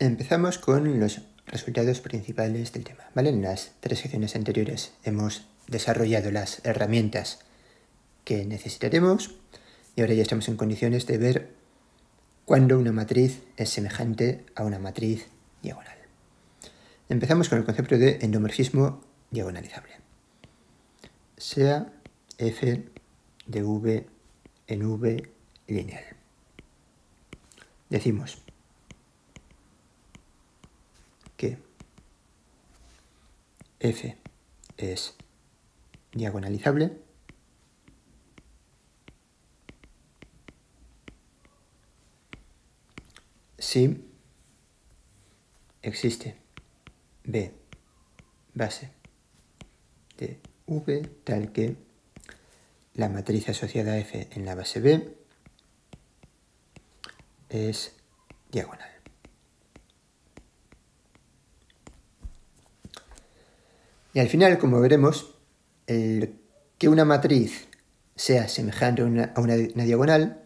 Empezamos con los resultados principales del tema, ¿vale? En las 3 secciones anteriores hemos desarrollado las herramientas que necesitaremos y ahora ya estamos en condiciones de ver cuándo una matriz es semejante a una matriz diagonal. Empezamos con el concepto de endomorfismo diagonalizable. Sea f de v en v lineal. Decimos que f es diagonalizable si existe b base de v tal que la matriz asociada a f en la base b es diagonal. Y al final, como veremos, que una matriz sea semejante a una diagonal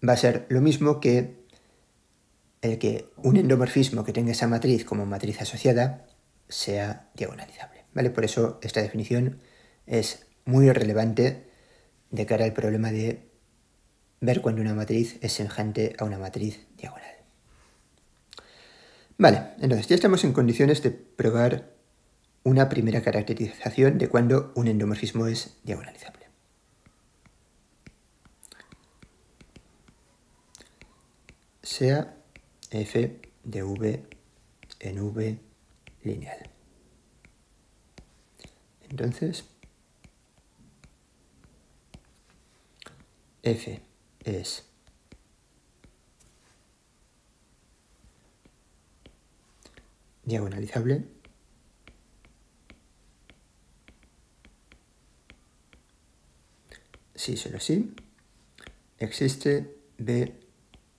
va a ser lo mismo que el que un endomorfismo que tenga esa matriz como matriz asociada sea diagonalizable, ¿vale? Por eso esta definición es muy relevante de cara al problema de ver cuando una matriz es semejante a una matriz diagonal. Vale, entonces ya estamos en condiciones de probar una primera caracterización de cuando un endomorfismo es diagonalizable. Sea f de v en v lineal. Entonces, f es diagonalizable si solo si existe b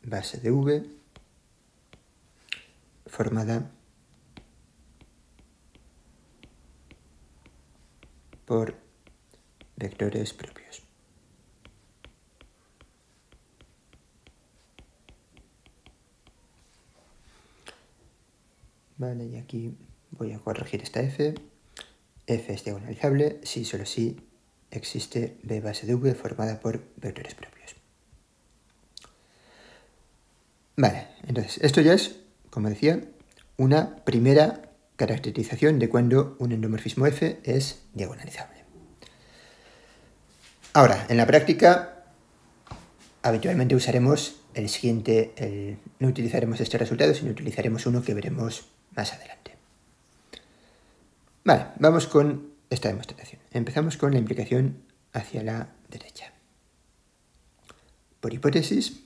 base de v formada por vectores propios. Vale, y aquí voy a corregir esta f. F es diagonalizable si solo si existe b base de v formada por vectores propios. Vale, entonces esto ya es, como decía, una primera caracterización de cuando un endomorfismo f es diagonalizable. Ahora, en la práctica, habitualmente usaremos el siguiente, no utilizaremos este resultado, sino utilizaremos uno que veremos más adelante. Vale, vamos con esta demostración. Empezamos con la implicación hacia la derecha. Por hipótesis,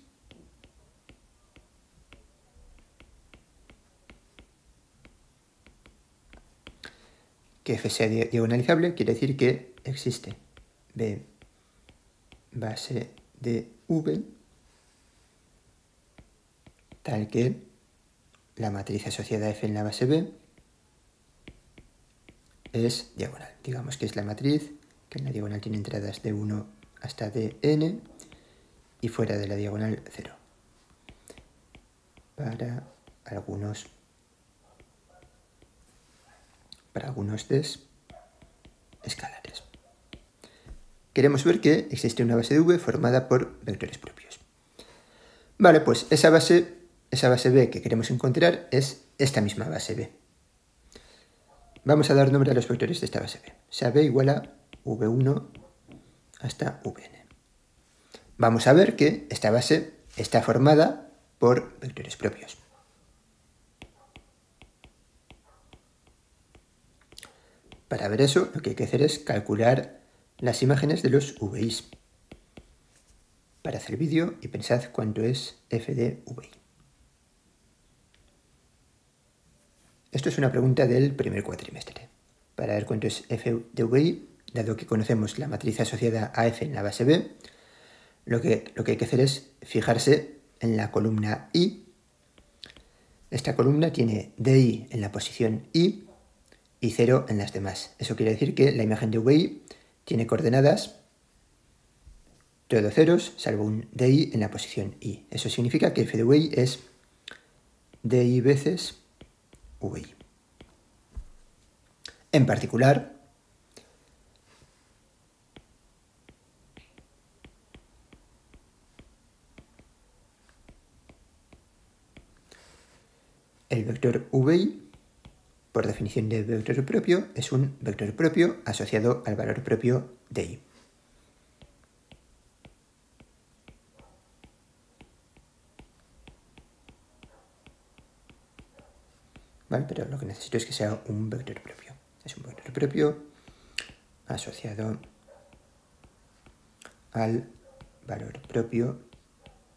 que f sea diagonalizable quiere decir que existe b base de v tal que la matriz asociada a f en la base b es diagonal. Digamos que es la matriz que en la diagonal tiene entradas de 1 hasta dn y fuera de la diagonal 0 para algunos des escalares. Queremos ver que existe una base de v formada por vectores propios. Vale, pues esa base b que queremos encontrar es esta misma base b. Vamos a dar nombre a los vectores de esta base b. Sea b igual a v1 hasta vn. Vamos a ver que esta base está formada por vectores propios. Para ver eso, lo que hay que hacer es calcular las imágenes de los VIs. Para hacer vídeo y pensad cuánto es f de VI. Esto es una pregunta del primer cuatrimestre. Para ver cuánto es f de VI, dado que conocemos la matriz asociada a f en la base b, lo que hay que hacer es fijarse en la columna i. Esta columna tiene di en la posición i y 0 en las demás. Eso quiere decir que la imagen de VI tiene coordenadas todo ceros, salvo un di en la posición i. Eso significa que f de VI es DI veces VI. En particular, el vector VI, por definición de vector propio, es un vector propio asociado al valor propio de I. ¿Vale? Pero lo que necesito es que sea un vector propio. Es un vector propio asociado al valor propio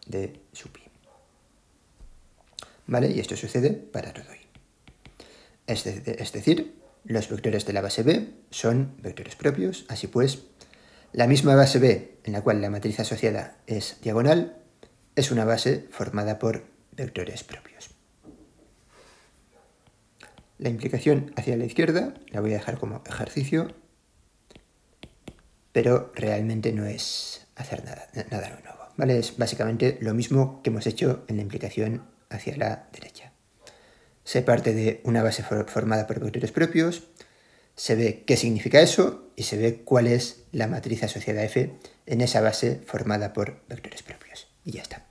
de sub I. ¿Vale? Y esto sucede para todo I. Es decir, los vectores de la base B son vectores propios. Así pues, la misma base B en la cual la matriz asociada es diagonal es una base formada por vectores propios. La implicación hacia la izquierda la voy a dejar como ejercicio, pero realmente no es hacer nada nuevo, ¿vale? Es básicamente lo mismo que hemos hecho en la implicación hacia la derecha. Se parte de una base formada por vectores propios, se ve qué significa eso y se ve cuál es la matriz asociada F en esa base formada por vectores propios. Y ya está.